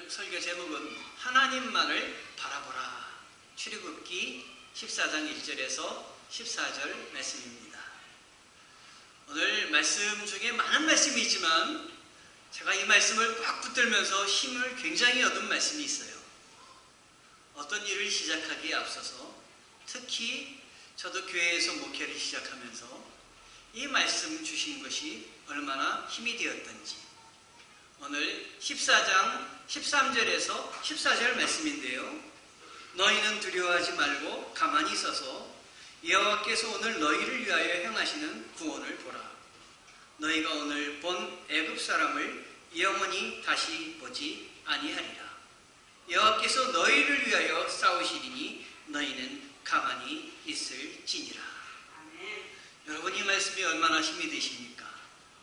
오늘 설교 제목은 하나님만을 바라보라. 출애굽기 14장 1절에서 14절 말씀입니다. 오늘 말씀 중에 많은 말씀이 있지만 제가 이 말씀을 꽉 붙들면서 힘을 굉장히 얻은 말씀이 있어요. 어떤 일을 시작하기에 앞서서 특히 저도 교회에서 목회를 시작하면서 이 말씀 주신 것이 얼마나 힘이 되었던지 오늘 14장 13절에서 14절 말씀인데요. 너희는 두려워하지 말고 가만히 있어서 여호와께서 오늘 너희를 위하여 행하시는 구원을 보라. 너희가 오늘 본 애굽 사람을 영원히 다시 보지 아니하리라. 여호와께서 너희를 위하여 싸우시리니 너희는 가만히 있을지니라. 아멘. 여러분, 이 말씀이 얼마나 힘이 되십니까?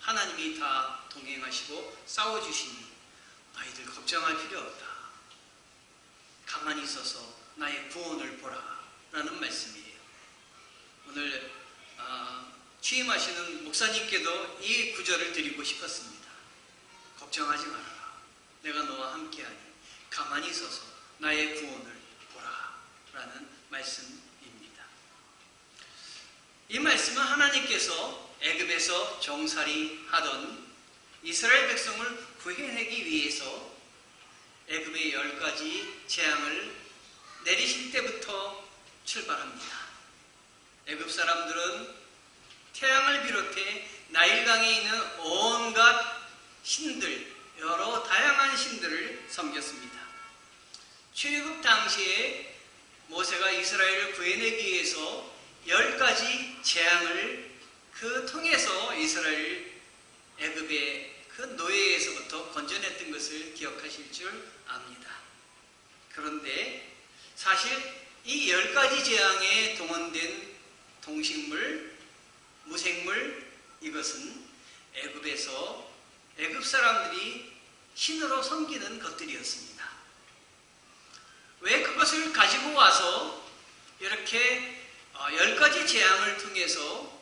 하나님이 다 동행하시고 싸워주시니 너희들 걱정할 필요 없다. 가만히 있어서 나의 구원을 보라 라는 말씀이에요. 오늘 취임하시는 목사님께도 이 구절을 드리고 싶었습니다. 걱정하지 말아라. 내가 너와 함께하니 가만히 있어서 나의 구원을 보라 라는 말씀입니다. 이 말씀은 하나님께서 애굽에서 정살이 하던 이스라엘 백성을 구해내기 위해서 애굽의 10가지 재앙을 내리실 때부터 출발합니다. 애굽 사람들은 태양을 비롯해 나일강에 있는 온갖 신들, 여러 다양한 신들을 섬겼습니다. 출애굽 당시에 모세가 이스라엘을 구해내기 위해서 10가지 재앙을 통해서 이스라엘 애굽의 그 노예에서부터 건져냈던 것을 기억하실 줄 압니다. 그런데 사실 이 10가지 재앙에 동원된 동식물, 무생물, 이것은 애굽에서 애굽 사람들이 신으로 섬기는 것들이었습니다. 왜 그것을 가지고 와서 이렇게 10가지 재앙을 통해서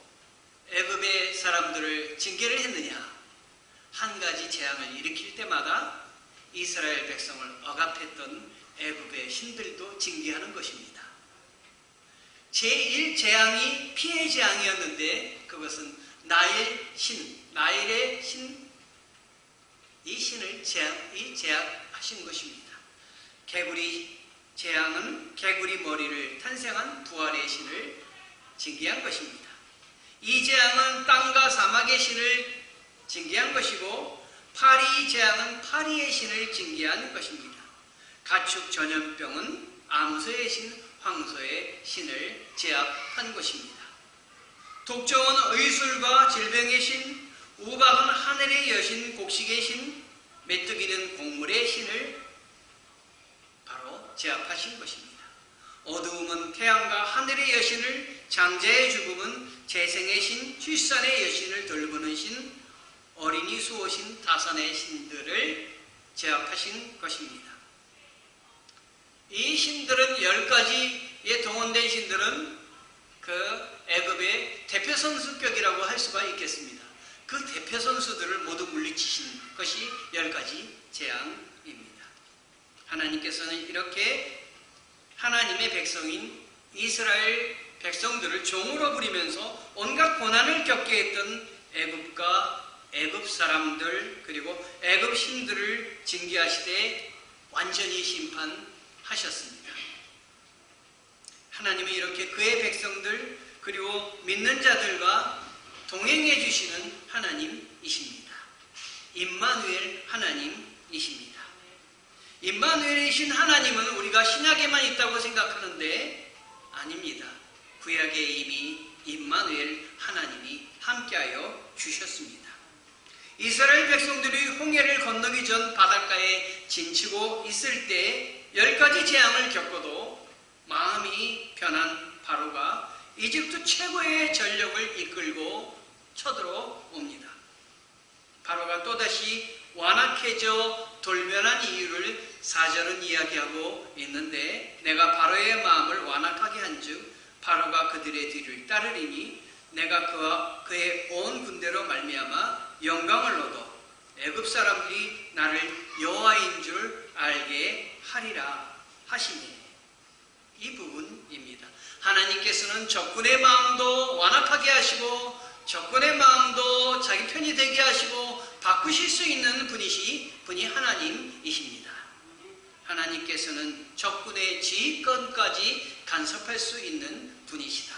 애굽의 사람들을 징계를 했느냐? 한 가지 재앙을 일으킬 때마다 이스라엘 백성을 억압했던 애굽의 신들도 징계하는 것입니다. 제1재앙이 피해 재앙이었는데 그것은 나일의 신, 이 신을 제압하신 것입니다. 개구리 재앙은 개구리 머리를 탄생한 부활의 신을 징계한 것입니다. 이 재앙은 땅과 사막의 신을 징계한 것이고 파리 재앙은 파리의 신을 징계한 것입니다. 가축 전염병은 암소의 신, 황소의 신을 제압한 것입니다. 독종은 의술과 질병의 신, 우박은 하늘의 여신, 곡식의 신, 메뚜기는 곡물의 신을 바로 제압하신 것입니다. 어두움은 태양과 하늘의 여신을, 장자의 죽음은 재생의 신, 출산의 여신을 돌보는 신, 어린이 수호신, 다산의 신들을 제압하신 것입니다. 이 신들은 10가지에 동원된 신들은 그 애굽의 대표 선수격이라고 할 수가 있겠습니다. 그 대표 선수들을 모두 물리치신 것이 10가지 재앙입니다. 하나님께서는 이렇게 하나님의 백성인 이스라엘 백성들을 종으로 부리면서 온갖 고난을 겪게 했던 애굽 사람들 그리고 애굽 신들을 징계하시되 완전히 심판하셨습니다. 하나님은 이렇게 그의 백성들 그리고 믿는 자들과 동행해 주시는 하나님이십니다. 임마누엘 하나님이십니다. 임마누엘이신 하나님은 우리가 신약에만 있다고 생각하는데 아닙니다. 구약에 이미 임마누엘 하나님이 함께하여 주셨습니다. 이스라엘 백성들이 홍해를 건너기 전 바닷가에 진치고 있을 때 10가지 재앙을 겪어도 마음이 변한 바로가 이집트 최고의 전력을 이끌고 쳐들어옵니다. 바로가 또다시 완악해져 돌변한 이유를 4절은 이야기하고 있는데 내가 바로의 마음을 완악하게 한즉 바로가 그들의 뒤를 따르리니 내가 그의 온 군대로 말미암아 영광을 얻어 애굽 사람들이 나를 여호와인 줄 알게 하리라 하시니, 이 부분입니다. 하나님께서는 적군의 마음도 완악하게 하시고 적군의 마음도 자기 편이 되게 하시고 바꾸실 수 있는 분이 하나님이십니다. 하나님께서는 적군의 지휘권까지 간섭할 수 있는 분이시다.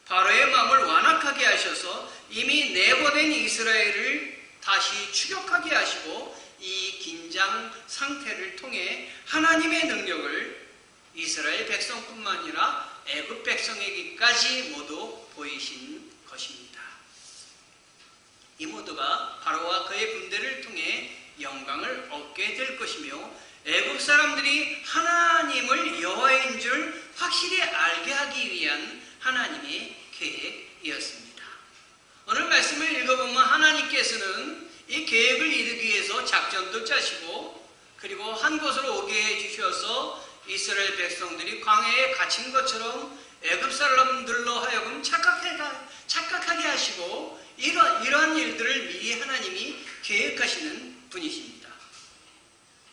바로의 마음을 완악하게 하셔서 이미 내보낸 이스라엘을 다시 추격하게 하시고 이 긴장 상태를 통해 하나님의 능력을 이스라엘 백성뿐만 아니라 애굽 백성에게까지 모두 보이신 것입니다. 이 모두가 바로와 그의 군대를 통해 영광을 얻게 될 것이며 애굽 사람들이 하나님을 여호와인 줄 확실히 알게 하기 위한 하나님의 계획이었습니다. 오늘 말씀을 읽어보면 하나님께서는 이 계획을 이루기 위해서 작전도 짜시고 그리고 한 곳으로 오게 해주셔서 이스라엘 백성들이 광야에 갇힌 것처럼 애굽 사람들로 하여금 착각하게 하시고 이러한 일들을 미리 하나님이 계획하시는 분이십니다.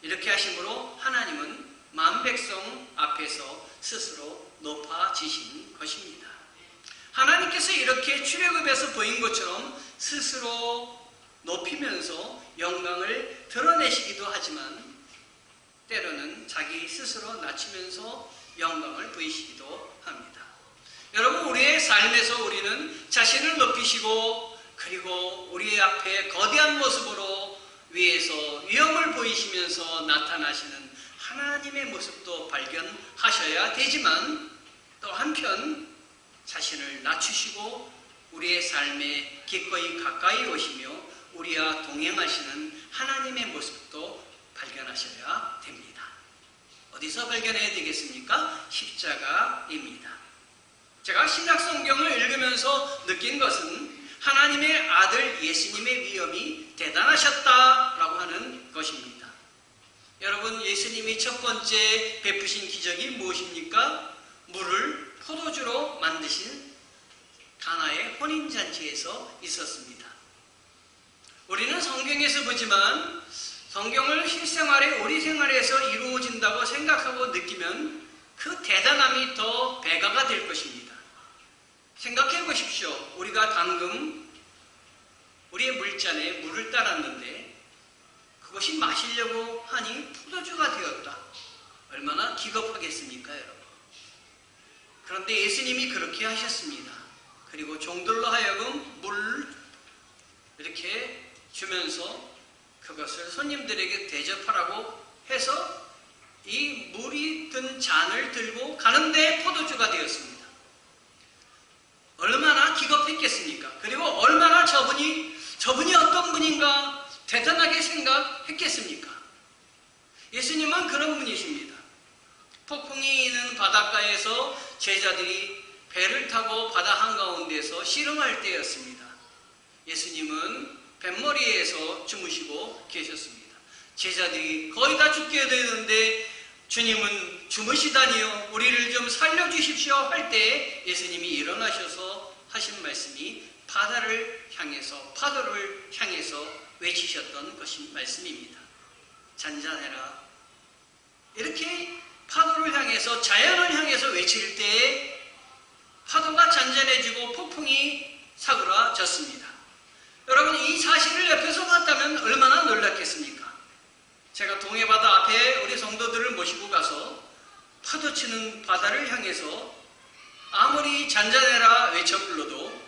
이렇게 하심으로 하나님은 만 백성 앞에서 스스로 높아지신 것입니다. 하나님께서 이렇게 출애굽에서 보인 것처럼 스스로 높이면서 영광을 드러내시기도 하지만 때로는 자기 스스로 낮추면서 영광을 보이시기도 합니다. 여러분, 우리의 삶에서 우리는 자신을 높이시고 그리고 우리 앞에 거대한 모습으로 위에서 위엄을 보이시면서 나타나시는 하나님의 모습도 발견하셔야 되지만 또 한편 자신을 낮추시고 우리의 삶에 기꺼이 가까이 오시며 우리와 동행하시는 하나님의 모습도 발견하셔야 됩니다. 어디서 발견해야 되겠습니까? 십자가입니다. 제가 신약성경을 읽으면서 느낀 것은 하나님의 아들 예수님의 위엄이 대단하셨다라고 하는 것입니다. 여러분, 예수님이 첫 번째 베푸신 기적이 무엇입니까? 물을 포도주로 만드신 가나의 혼인잔치에서 있었습니다. 우리는 성경에서 보지만 성경을 실생활에 우리 생활에서 이루어진다고 생각하고 느끼면 그 대단함이 더 배가가 될 것입니다. 생각해 보십시오. 우리가 방금 우리의 물잔에 물을 따랐는데 그것이 마시려고 하니 포도주가 되었다. 얼마나 기겁하겠습니까, 여러분? 그런데 예수님이 그렇게 하셨습니다. 그리고 종들로 하여금 물 이렇게 주면서 그것을 손님들에게 대접하라고 해서 이 물이 든 잔을 들고 가는데 포도주가 되었습니다. 얼마나 기겁했겠습니까? 그리고 얼마나 저분이 어떤 분인가 대단하게 생각했겠습니까? 예수님은 그런 분이십니다. 폭풍이 있는 바닷가에서 제자들이 배를 타고 바다 한가운데서 씨름할 때였습니다. 예수님은 뱃머리에서 주무시고 계셨습니다. 제자들이 거의 다 죽게 되는데 주님은 주무시다니요, 우리를 좀 살려주십시오 할 때 예수님이 일어나셔서 하신 말씀이 바다를 향해서, 파도를 향해서 외치셨던 말씀입니다. 잔잔해라. 이렇게 파도를 향해서, 자연을 향해서 외칠 때 파도가 잔잔해지고 폭풍이 사그라졌습니다. 여러분, 이 사실을 옆에서 봤다면 얼마나 놀랐겠습니까? 제가 동해바다 앞에 우리 성도들을 모시고 가서 파도치는 바다를 향해서 아무리 잔잔해라 외쳐 불러도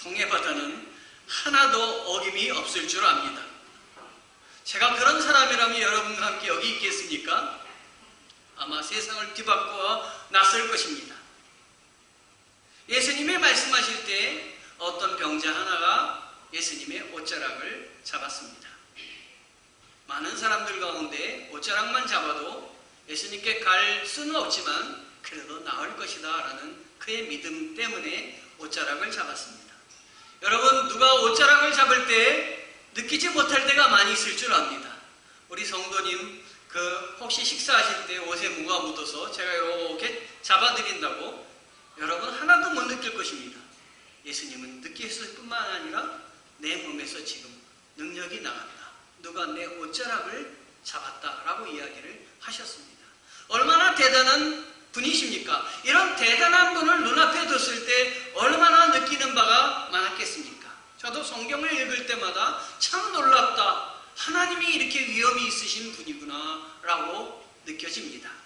동해바다는 하나도 어김이 없을 줄 압니다. 제가 그런 사람이라면 여러분과 함께 여기 있겠습니까? 아마 세상을 뒤바꿔 놨을 것입니다. 예수님이 말씀하실 때 어떤 병자 하나가 예수님의 옷자락을 잡았습니다. 많은 사람들 가운데 옷자락만 잡아도 예수님께 갈 수는 없지만 그래도 나을 것이다 라는 그의 믿음 때문에 옷자락을 잡았습니다. 여러분, 누가 옷자락을 잡을 때 느끼지 못할 때가 많이 있을 줄 압니다. 우리 성도님 혹시 식사하실 때 옷에 뭐가 묻어서 제가 이렇게 잡아드린다고 여러분 하나도 못 느낄 것입니다. 예수님은 느꼈을 뿐만 아니라 내 몸에서 지금 능력이 나간다. 누가 내 옷자락을 잡았다라고 이야기를 하셨습니다. 얼마나 대단한 분이십니까? 이런 대단한 분을 눈앞에 뒀을 때 얼마나 느끼는 바가 많았겠습니까? 저도 성경을 읽을 때마다 참 놀랍다. 하나님이 이렇게 위엄이 있으신 분이구나 라고 느껴집니다.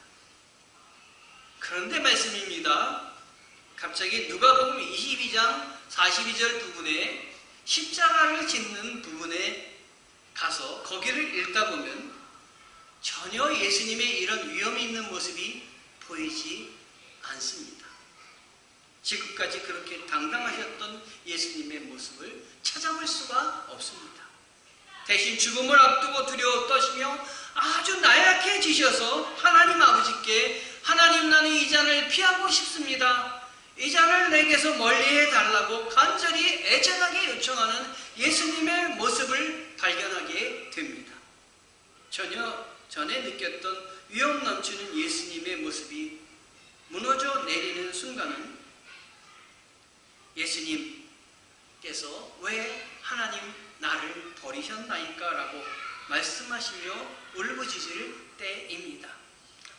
그런데 말씀입니다. 갑자기 누가복음 22장 42절 부분에 십자가를 짓는 부분에 가서 거기를 읽다 보면 전혀 예수님의 이런 위엄이 있는 모습이 보이지 않습니다. 지금까지 그렇게 당당하셨던 예수님의 모습을 찾아볼 수가 없습니다. 대신 죽음을 앞두고 두려워 떠시며 아주 나약해지셔서 하나님 아버지께 하나님, 나는 이 잔을 피하고 싶습니다. 이 잔을 내게서 멀리해 달라고 간절히 애절하게 요청하는 예수님의 모습을 발견하게 됩니다. 전혀 전에 느꼈던 위험 넘치는 예수님의 모습이 무너져 내리는 순간은 예수님께서 왜 하나님 나를 버리셨나이까? 라고 말씀하시며 울부짖을 때입니다.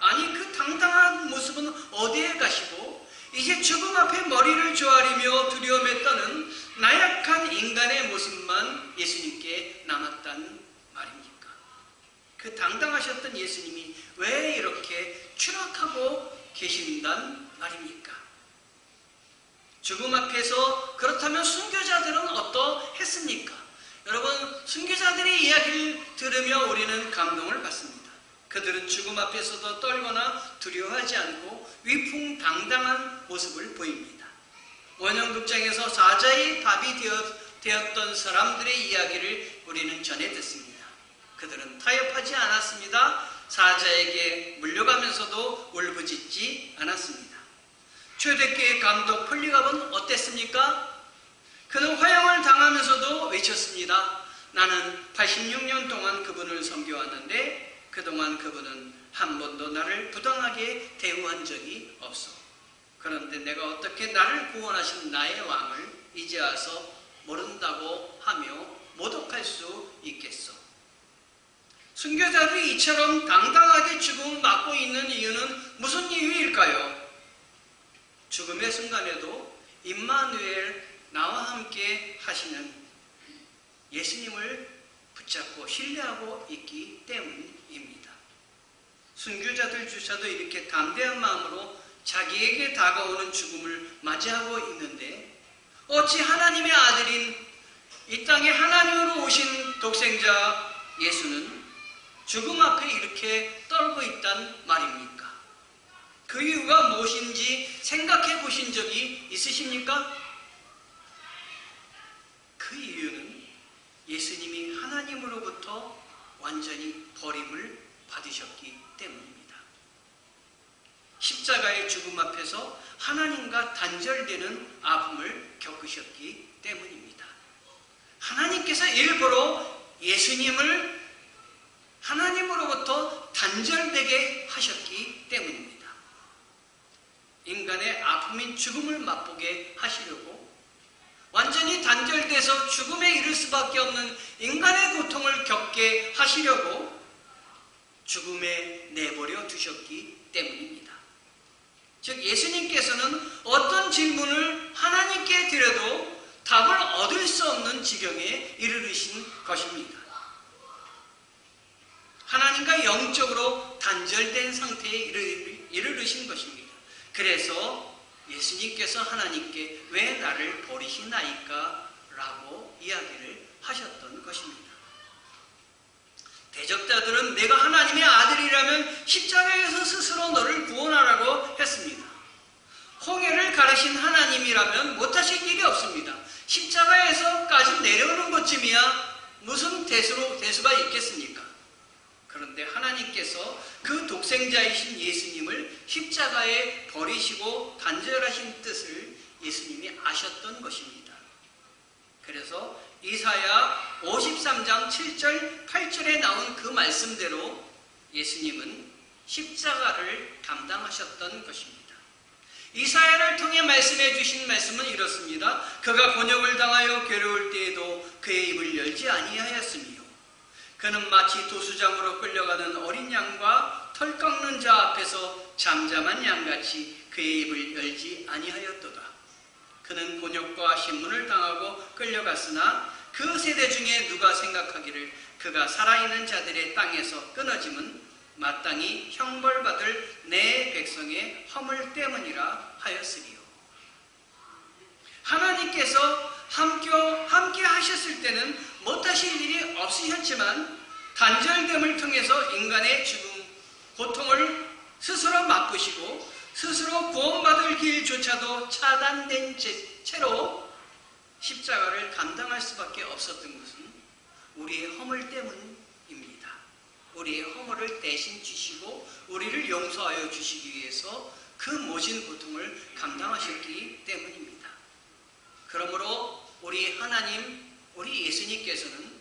아니, 그 당당한 모습은 어디에 가시고 이제 죽음 앞에 머리를 조아리며 두려움에 떠는 나약한 인간의 모습만 예수님께 남았단 말입니까? 그 당당하셨던 예수님이 왜 이렇게 추락하고 계신단 말입니까? 죽음 앞에서 그렇다면 순교자들은 어떠했습니까? 여러분, 순교자들의 이야기를 들으며 우리는 감동을 받습니다. 그들은 죽음 앞에서도 떨거나 두려워하지 않고 위풍당당한 모습을 보입니다. 원형극장에서 사자의 밥이 되었던 사람들의 이야기를 우리는 전해 듣습니다. 그들은 타협하지 않았습니다. 사자에게 물려가면서도 울부짖지 않았습니다. 초대교회 감독 폴리갑은 어땠습니까? 그는 화형을 당하면서도 외쳤습니다. 나는 86년 동안 그분을 섬겨왔는데 그동안 그분은 한 번도 나를 부당하게 대우한 적이 없어. 그런데 내가 어떻게 나를 구원하신 나의 왕을 이제 와서 모른다고 하며 모독할 수 있겠소. 순교자들이 이처럼 당당하게 죽음을 맞고 있는 이유는 무슨 이유일까요? 죽음의 순간에도 임마누엘 나와 함께 하시는 예수님을 붙잡고 신뢰하고 있기 때문입니다. 순교자들조차도 이렇게 담대한 마음으로 자기에게 다가오는 죽음을 맞이하고 있는데 어찌 하나님의 아들인 이 땅에 하나님으로 오신 독생자 예수는 죽음 앞에 이렇게 떨고 있단 말입니까? 그 이유가 무엇인지 생각해 보신 적이 있으십니까? 그 이유는 예수님이 하나님으로부터 완전히 버림을 받으셨기 때문입니다. 십자가의 죽음 앞에서 하나님과 단절되는 아픔을 겪으셨기 때문입니다. 하나님께서 일부러 예수님을 하나님으로부터 단절되게 하셨기 때문입니다. 인간의 아픔인 죽음을 맛보게 하시려고 완전히 단절돼서 죽음에 이를 수밖에 없는 인간의 고통을 겪게 하시려고 죽음에 내버려 두셨기 때문입니다. 즉 예수님께서는 어떤 질문을 하나님께 드려도 답을 얻을 수 없는 지경에 이르르신 것입니다. 하나님과 영적으로 단절된 상태에 이르르신 것입니다. 그래서 예수님께서 하나님께 왜 나를 버리시나이까? 라고 이야기를 하셨던 것입니다. 대적자들은 내가 하나님의 아들이라면 십자가에서 스스로 너를 구원하라고 했습니다. 홍해를 가르신 하나님이라면 못하실 일이 없습니다. 십자가에서까지 내려오는 것쯤이야 무슨 대수가 있겠습니까? 그런데 하나님께서 그 독생자이신 예수님을 십자가에 버리시고 단절하신 뜻을 예수님이 아셨던 것입니다. 그래서 이사야 53장 7절 8절에 나온 그 말씀대로 예수님은 십자가를 감당하셨던 것입니다. 이사야를 통해 말씀해 주신 말씀은 이렇습니다. 그가 곤욕을 당하여 괴로울 때에도 그의 입을 열지 아니하였으며 그는 마치 도수장으로 끌려가는 어린 양과 털 깎는 자 앞에서 잠잠한 양같이 그의 입을 열지 아니하였도다. 그는 곤욕과 신문을 당하고 끌려갔으나 그 세대 중에 누가 생각하기를 그가 살아있는 자들의 땅에서 끊어짐은 마땅히 형벌받을 내 백성의 허물 때문이라 하였으리요. 하나님께서 함께 하셨을 때는 못하실 일이 없으셨지만 단절됨을 통해서 인간의 죽음, 고통을 스스로 맛보시고 스스로 구원받을 길조차도 차단된 채로 십자가를 감당할 수밖에 없었던 것은 우리의 허물 때문입니다. 우리의 허물을 대신 주시고 우리를 용서하여 주시기 위해서 그 모진 고통을 감당하셨기 때문입니다. 그러므로 우리 하나님, 우리 예수님께서는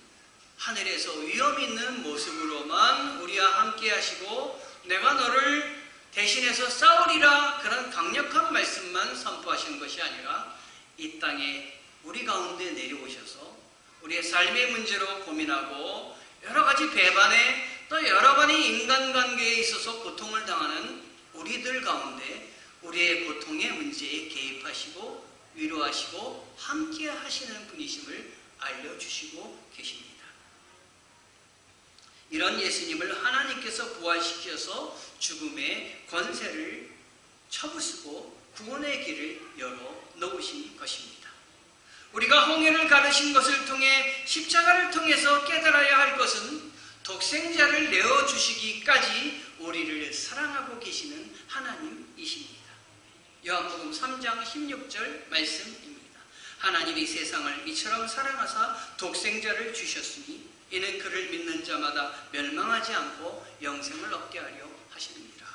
하늘에서 위엄 있는 모습으로만 우리와 함께 하시고 내가 너를 대신해서 싸우리라 그런 강력한 말씀만 선포하신 것이 아니라 이 땅에 우리 가운데 내려오셔서 우리의 삶의 문제로 고민하고 여러 가지 배반에 또 여러 번의 인간관계에 있어서 고통을 당하는 우리들 가운데 우리의 고통의 문제에 개입하시고 위로하시고 함께 하시는 분이심을 알려주시고 계십니다. 이런 예수님을 하나님께서 부활시켜서 죽음의 권세를 쳐부수고 구원의 길을 열어 놓으신 것입니다. 우리가 홍해를 가르신 것을 통해 십자가를 통해서 깨달아야 할 것은 독생자를 내어주시기까지 우리를 사랑하고 계시는 하나님이십니다. 요한복음 3장 16절 말씀입니다. 하나님이 세상을 이처럼 사랑하사 독생자를 주셨으니 이는 그를 믿는 자마다 멸망하지 않고 영생을 얻게 하려 하십니다.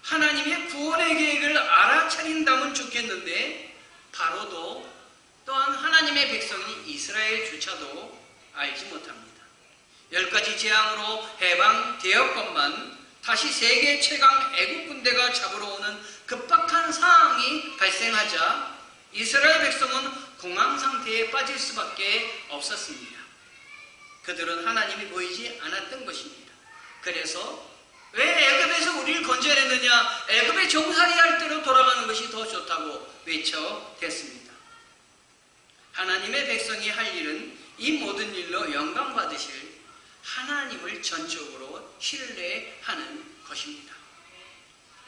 하나님의 구원의 계획을 알아차린다면 좋겠는데 바로도 또한 하나님의 백성인 이스라엘조차도 알지 못합니다. 10가지 재앙으로 해방되었건만 다시 세계 최강 애국 군대가 잡으러 오는 급박한 상황이 발생하자 이스라엘 백성은 공황 상태에 빠질 수밖에 없었습니다. 그들은 하나님이 보이지 않았던 것입니다. 그래서 왜 애굽에서 우리를 건져냈느냐, 애굽의 종살이 할 대로 돌아가는 것이 더 좋다고 외쳐댔습니다. 하나님의 백성이 할 일은 이 모든 일로 영광 받으실 하나님을 전적으로 신뢰하는 것입니다.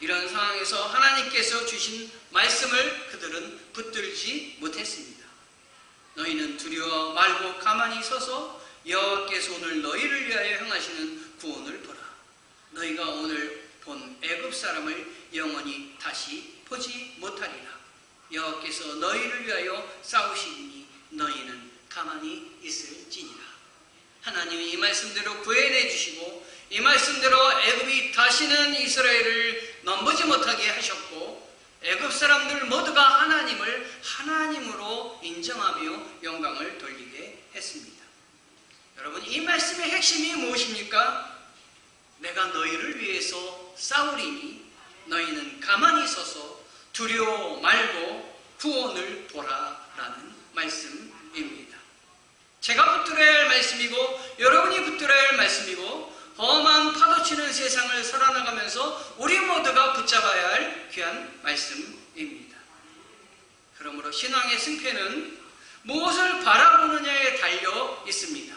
이런 상황에서 하나님께서 주신 말씀을 그들은 붙들지 못했습니다. 너희는 두려워 말고 가만히 서서 여호와께서 오늘 너희를 위하여 행하시는 구원을 보라. 너희가 오늘 본 애굽 사람을 영원히 다시 보지 못하리라. 여호와께서 너희를 위하여 싸우시니 너희는 가만히 있을지니라. 하나님이 이 말씀대로 구해내 주시고 이 말씀대로 애굽이 다시는 이스라엘을 넘보지 못하게 하셨고 애굽 사람들 모두가 하나님을 하나님으로 인정하며 영광을 돌리게 했습니다. 여러분, 이 말씀의 핵심이 무엇입니까? 내가 너희를 위해서 싸우리니 너희는 가만히 서서 두려워 말고 구원을 보라라는 말씀입니다. 제가 붙들어야 할 말씀이고 여러분이 붙들어야 할 말씀이고 험한 파도치는 세상을 살아나가면서 우리 모두가 붙잡아야 할 귀한 말씀입니다. 그러므로 신앙의 승패는 무엇을 바라보느냐에 달려 있습니다.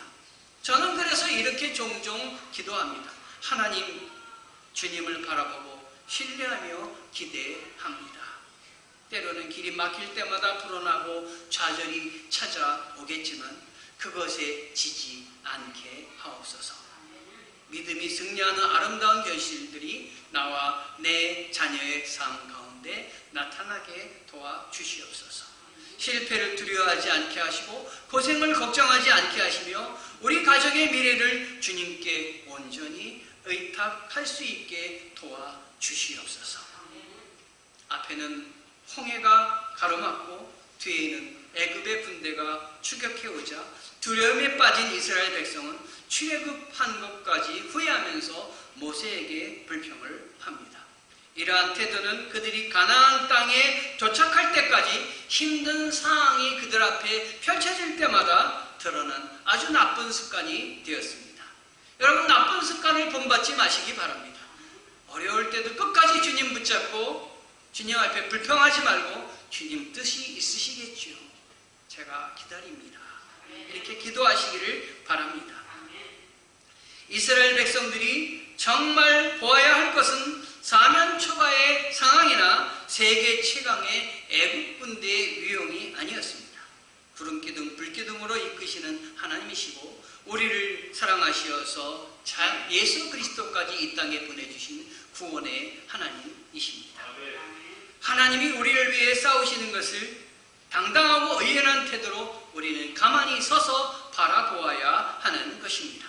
저는 그래서 이렇게 종종 기도합니다. 하나님, 주님을 바라보고 신뢰하며 기대합니다. 때로는 길이 막힐 때마다 불어나고 좌절이 찾아오겠지만 그것에 지지 않게 하옵소서. 믿음이 승리하는 아름다운 결실들이 나와 내 자녀의 삶 가운데 나타나게 도와주시옵소서. 실패를 두려워하지 않게 하시고 고생을 걱정하지 않게 하시며 우리 가족의 미래를 주님께 온전히 의탁할 수 있게 도와주시옵소서. 앞에는 홍해가 가로막고 뒤에는 애굽의 군대가 추격해오자 두려움에 빠진 이스라엘 백성은 출애굽한 것까지 후회하면서 모세에게 불평을 합니다. 이러한 태도는 그들이 가나안 땅에 도착할 때까지 힘든 상황이 그들 앞에 펼쳐질 때마다 드러난 아주 나쁜 습관이 되었습니다. 여러분, 나쁜 습관을 본받지 마시기 바랍니다. 어려울 때도 끝까지 주님 붙잡고 주님 앞에 불평하지 말고 주님 뜻이 있으시겠지요. 제가 기다립니다. 이렇게 기도하시기를 바랍니다. 이스라엘 백성들이 정말 보아야 할 것은 사면 초과의 상황이나 세계 최강의 애국 군대의 위용이 아니었습니다. 구름기둥, 불기둥으로 이끄시는 하나님이시고 우리를 사랑하시어서 예수 그리스도까지 이 땅에 보내주신 구원의 하나님이십니다. 하나님이 우리를 위해 싸우시는 것을 당당하고 의연한 태도로 우리는 가만히 서서 바라보아야 하는 것입니다.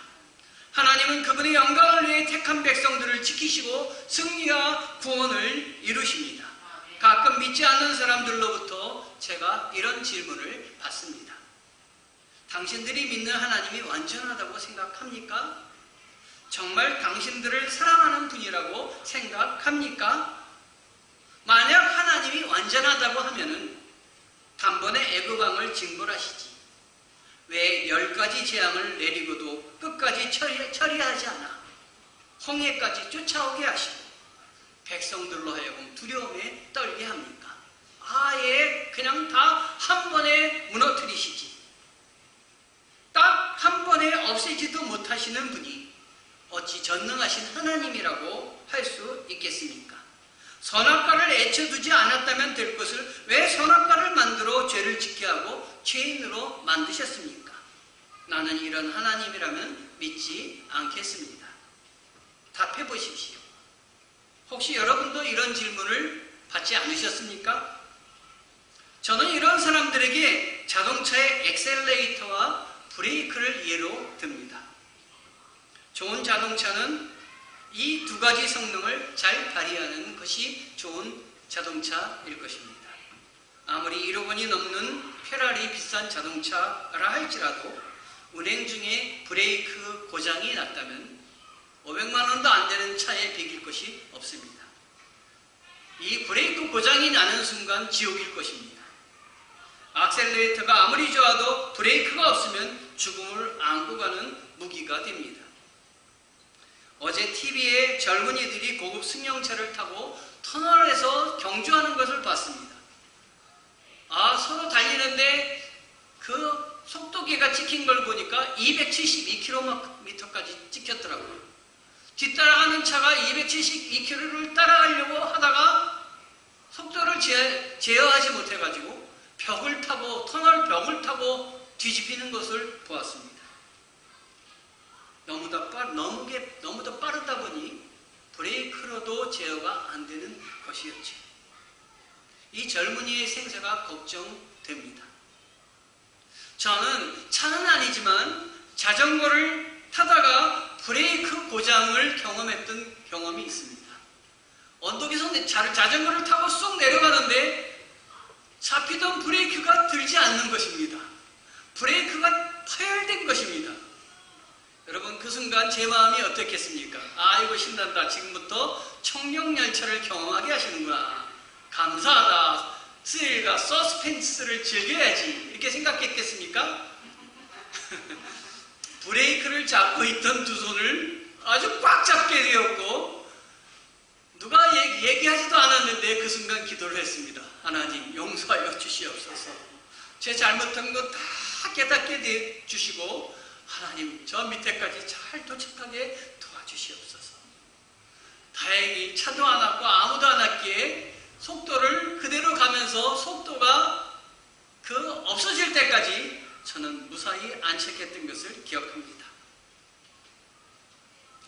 하나님은 그분의 영광을 위해 택한 백성들을 지키시고 승리와 구원을 이루십니다. 가끔 믿지 않는 사람들로부터 제가 이런 질문을 받습니다. 당신들이 믿는 하나님이 완전하다고 생각합니까? 정말 당신들을 사랑하는 분이라고 생각합니까? 만약 하나님이 완전하다고 하면은 단번에 애굽왕을 징벌하시지. 왜 10가지 재앙을 내리고도 끝까지 처리하지 않아 홍해까지 쫓아오게 하시고 백성들로 하여금 두려움에 떨게 합니까? 아예 그냥 다 한 번에 무너뜨리시지. 딱 한 번에 없애지도 못하시는 분이 어찌 전능하신 하나님이라고 할 수 있겠습니까? 선악과를 애쳐두지 않았다면 될 것을 왜 선악과를 만들어 죄를 짓게 하고 죄인으로 만드셨습니까? 나는 이런 하나님이라면 믿지 않겠습니다. 답해 보십시오. 혹시 여러분도 이런 질문을 받지 않으셨습니까? 저는 이런 사람들에게 자동차의 엑셀레이터와 브레이크를 예로 듭니다. 좋은 자동차는 이 두 가지 성능을 잘 발휘하는 것이 좋은 자동차일 것입니다. 아무리 1억 원이 넘는 페라리 비싼 자동차라 할지라도 운행 중에 브레이크 고장이 났다면 500만 원도 안 되는 차에 비길 것이 없습니다. 이 브레이크 고장이 나는 순간 지옥일 것입니다. 악셀레이터가 아무리 좋아도 브레이크가 없으면 죽음을 안고 가는 무기가 됩니다. 어제 TV에 젊은이들이 고급 승용차를 타고 터널에서 경주하는 것을 봤습니다. 서로 달리는데 그 속도계가 찍힌 걸 보니까 272km까지 찍혔더라고요. 뒤따라가는 차가 272km를 따라가려고 하다가 속도를 제어하지 못해가지고 터널 벽을 타고 뒤집히는 것을 보았습니다. 너무도 빠르다 보니 브레이크로도 제어가 안 되는 것이었죠. 이 젊은이의 생사가 걱정됩니다. 저는 차는 아니지만 자전거를 타다가 브레이크 고장을 경험했던 경험이 있습니다. 언덕에서 자전거를 타고 쑥 내려가는데 잡히던 브레이크가 들지 않는 것입니다. 브레이크가 파열된 것입니다. 여러분, 그 순간 제 마음이 어떻겠습니까? 아이고 신난다. 지금부터 청룡열차를 경험하게 하시는구나. 감사하다. 스릴과 서스펜스를 즐겨야지. 이렇게 생각했겠습니까? 브레이크를 잡고 있던 두 손을 아주 꽉 잡게 되었고 누가 얘기하지도 않았는데 그 순간 기도를 했습니다. 하나님 용서하여 주시옵소서. 제 잘못한 거 다 깨닫게 해주시고 하나님 저 밑에까지 잘 도착하게 도와주시옵소서. 다행히 차도 안 왔고 아무도 안 왔기에 속도를 그대로 가면서 속도가 없어질 때까지 저는 무사히 안착했던 것을 기억합니다.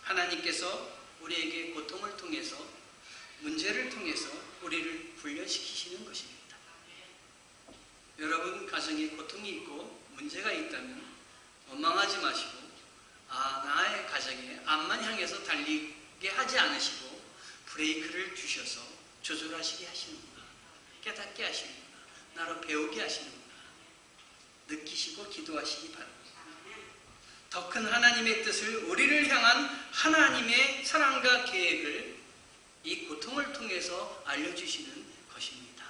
하나님께서 우리에게 고통을 통해서 문제를 통해서 우리를 훈련시키시는 것입니다. 여러분 가정에 고통이 있고 문제가 있다면 원망하지 마시고 나의 가정에 앞만 향해서 달리게 하지 않으시고 브레이크를 주셔서 조절하시게 하시는구나. 깨닫게 하시는구나. 나로 배우게 하시는구나. 느끼시고 기도하시기 바랍니다. 더 큰 하나님의 뜻을 우리를 향한 하나님의 사랑과 계획을 이 고통을 통해서 알려주시는 것입니다.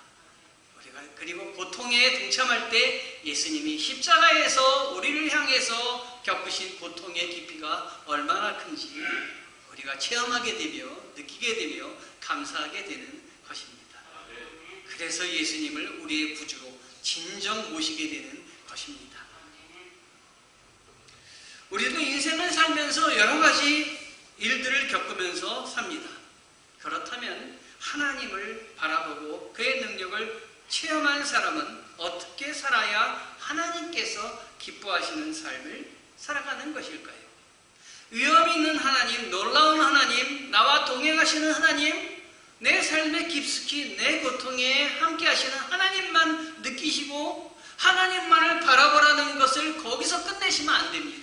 우리가 그리고 고통에 동참할 때 예수님이 십자가에서 우리를 향해서 겪으신 고통의 깊이가 얼마나 큰지 우리가 체험하게 되며 느끼게 되며 감사하게 되는 것입니다. 그래서 예수님을 우리의 구주로 진정 모시게 되는 것입니다. 우리도 인생을 살면서 여러 가지 일들을 겪으면서 삽니다. 그렇다면 하나님을 바라보고 그의 능력을 체험한 사람은 어떻게 살아야 하나님께서 기뻐하시는 삶을 살아가는 것일까요? 위엄 있는 하나님, 놀라운 하나님, 나와 동행하시는 하나님, 내 삶에 깊숙이 내 고통에 함께 하시는 하나님만 느끼시고 하나님만을 바라보라는 것을 거기서 끝내시면 안 됩니다.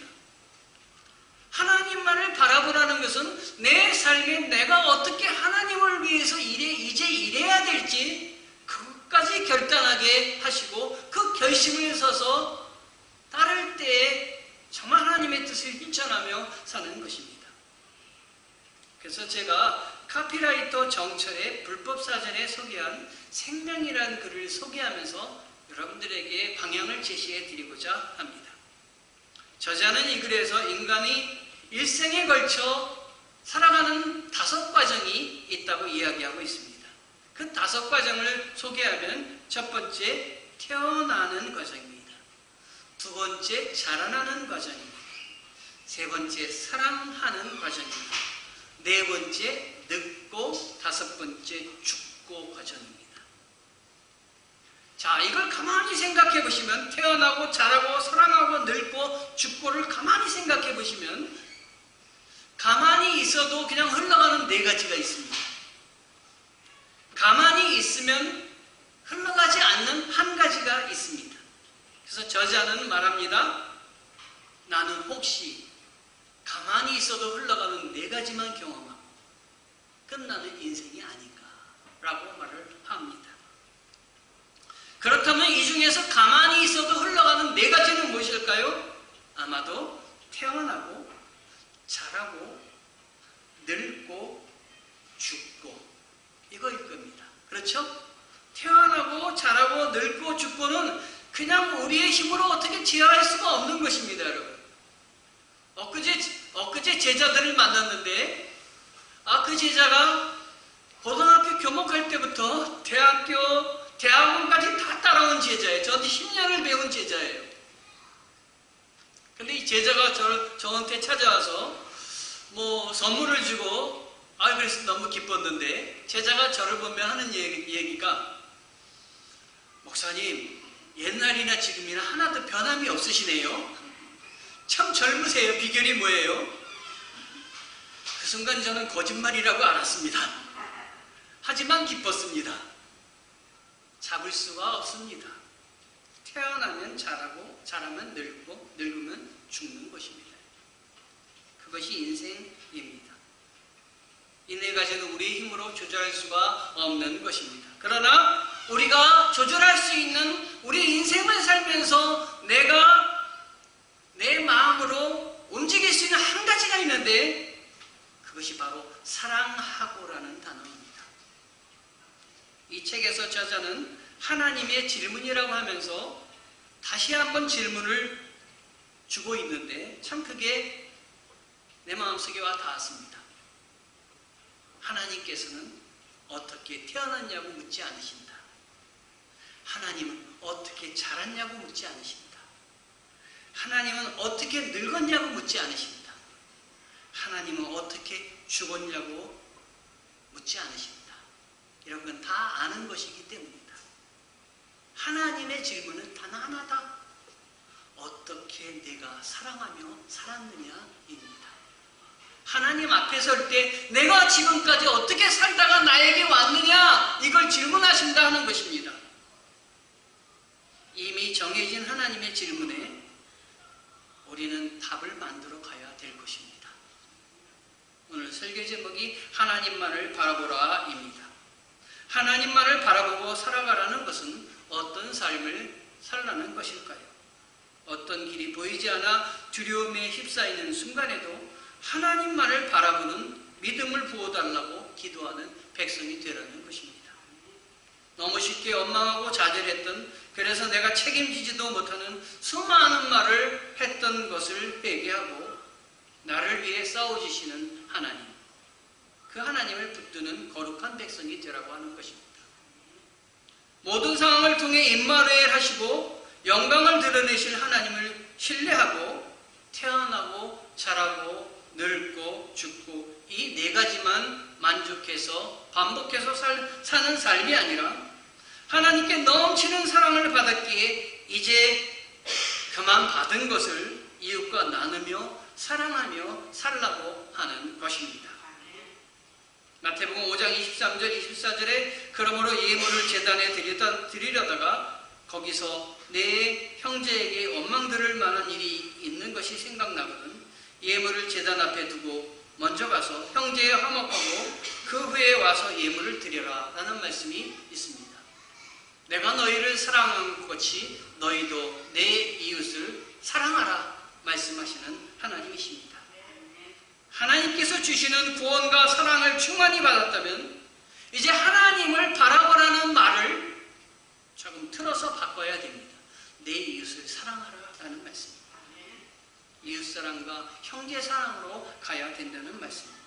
하나님만을 바라보라는 것은 내 삶에 내가 어떻게 하나님을 위해서 이제 일해야 될지 그것까지 결단하게 하시고 그 결심을 서서 따를 때에 정말 하나님의 뜻을 실천하며 사는 것입니다. 그래서 제가 카피라이터 정철의 불법사전에 소개한 생명이라는 글을 소개하면서 여러분들에게 방향을 제시해 드리고자 합니다. 저자는 이 글에서 인간이 일생에 걸쳐 살아가는 5과정이 있다고 이야기하고 있습니다. 그 5과정을 소개하면 첫 번째, 태어나는 과정입니다. 두 번째, 자라나는 과정입니다. 세 번째, 사랑하는 과정입니다. 네 번째, 늙고, 다섯 번째, 죽고 과정입니다. 자, 이걸 가만히 생각해 보시면 태어나고 자라고 사랑하고 늙고 죽고를 가만히 생각해 보시면 가만히 있어도 그냥 흘러가는 4가지가 있습니다. 가만히 있으면 흘러가지 않는 한 가지가 있습니다. 그래서 저자는 말합니다. 나는 혹시 가만히 있어도 흘러가는 4가지만 경험하고 끝나는 인생이 아닌가 라고 말을 합니다. 그렇다면 이 중에서 가만히 있어도 흘러가는 4가지는 무엇일까요? 아마도 태어나고 자라고 늙고 죽고 이거일 겁니다. 그렇죠? 태어나고 자라고 늙고 죽고는 그냥 우리의 힘으로 어떻게 제어할 수가 없는 것입니다, 여러분. 엊그제 제자들을 만났는데 그 제자가 고등학교 교목할 때부터 대학원까지 다 따라온 제자예요. 저한테 10년을 배운 제자예요. 근데 이 제자가 저한테 찾아와서 선물을 주고 그래서 너무 기뻤는데 제자가 저를 보면 하는 얘기가 목사님 옛날이나 지금이나 하나도 변함이 없으시네요. 참 젊으세요. 비결이 뭐예요? 그 순간 저는 거짓말이라고 알았습니다. 하지만 기뻤습니다. 잡을 수가 없습니다. 태어나면 자라고 자라면 늙고 늙으면 죽는 것입니다. 그것이 인생입니다. 이 4가지는 우리의 힘으로 조절할 수가 없는 것입니다. 그러나 우리가 조절할 수 있는 우리 인생을 살면서 내가 내 마음으로 움직일 수 있는 한 가지가 있는데 그것이 바로 사랑하고라는 단어입니다. 이 책에서 저자는 하나님의 질문이라고 하면서 다시 한번 질문을 주고 있는데 참 그게 내 마음속에 와 닿았습니다. 하나님께서는 어떻게 태어났냐고 묻지 않으신다. 하나님은 어떻게 자랐냐고 묻지 않으신다. 하나님은 어떻게 늙었냐고 묻지 않으신다. 하나님은 어떻게 죽었냐고 묻지 않으신다. 이런 건 다 아는 것이기 때문이다. 하나님의 질문은 단 하나다. 어떻게 내가 사랑하며 살았느냐입니다. 하나님 앞에 설 때 내가 지금까지 어떻게 살다가 나에게 왔느냐 이걸 질문하신다 하는 것입니다. 이미 정해진 하나님의 질문에 우리는 답을 만들어 가야 될 것입니다. 오늘 설교 제목이 하나님만을 바라보라입니다. 하나님만을 바라보고 살아가라는 것은 어떤 삶을 살라는 것일까요? 어떤 길이 보이지 않아 두려움에 휩싸이는 순간에도 하나님만을 바라보는 믿음을 부어달라고 기도하는 백성이 되라는 것입니다. 너무 쉽게 원망하고 좌절했던, 그래서 내가 책임지지도 못하는 수많은 말을 했던 것을 회개하고 나를 위해 싸워주시는 하나님, 그 하나님을 붙드는 거룩한 백성이 되라고 하는 것입니다. 모든 상황을 통해 임마누엘 하시고 영광을 드러내실 하나님을 신뢰하고 태어나고 자라고 늙고 죽고 이 네 가지만 만족해서 반복해서 사는 삶이 아니라 하나님께 넘치는 사랑을 받았기에 이제 그만 받은 것을 이웃과 나누며 사랑하며 살라고 하는 것입니다. 마태복음 5장 23절 24절에 그러므로 예물을 제단에 드리려다가 거기서 내 형제에게 원망 들을 만한 일이 있는 것이 생각나거든 예물을 제단 앞에 두고 먼저 가서 형제에 화목하고 그 후에 와서 예물을 드려라 라는 말씀이 있습니다. 내가 너희를 사랑한 것 같이 너희도 내 이웃을 사랑하라 말씀하시는 하나님이십니다. 하나님께서 주시는 구원과 사랑을 충만히 받았다면 이제 하나님을 바라보라는 말을 조금 틀어서 바꿔야 됩니다. 내 이웃을 사랑하라 라는 말씀입니다. 이웃사랑과 형제사랑으로 가야 된다는 말씀입니다.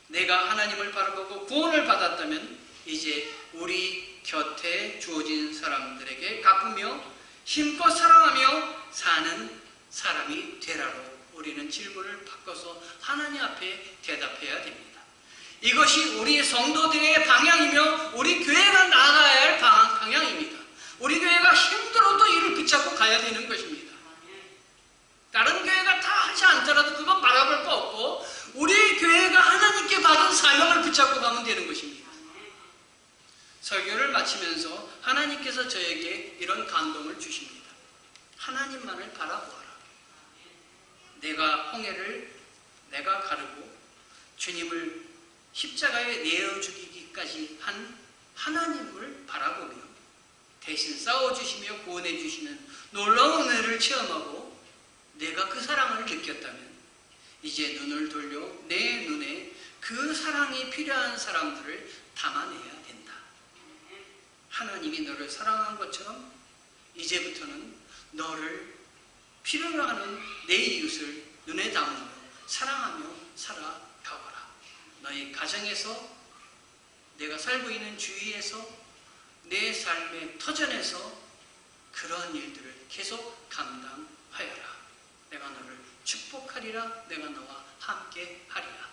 내가 하나님을 바라보고 구원을 받았다면 이제 우리 곁에 주어진 사람들에게 갚으며 힘껏 사랑하며 사는 사람이 되라로 우리는 질문을 바꿔서 하나님 앞에 대답해야 됩니다. 이것이 우리 성도들의 방향이며 우리 교회가 나아가야 할 방향입니다. 우리 교회가 힘들어도 이를 붙잡고 가야 되는 것입니다. 다른 교회가 다 하지 않더라도 그건 바라볼 거 없고 우리 교회가 하나님께 받은 사명을 붙잡고 가면 되는 것입니다. 설교를 마치면서 하나님께서 저에게 이런 감동을 주십니다. 하나님만을 바라보아라. 내가 홍해를 내가 가르고 주님을 십자가에 내어 죽이기까지 한 하나님을 바라보며 대신 싸워주시며 구원해 주시는 놀라운 은혜를 체험하고 내가 그 사랑을 느꼈다면 이제 눈을 돌려 내 눈에 그 사랑이 필요한 사람들을 담아내야 된다. 하나님이 너를 사랑한 것처럼 이제부터는 너를 필요로 하는 내 이웃을 눈에 담으며 사랑하며 살아가거라. 너희 가정에서 내가 살고 있는 주위에서 내 삶의 터전에서 그런 일들을 계속 감당하여라. 내가 너를 축복하리라. 내가 너와 함께 하리라.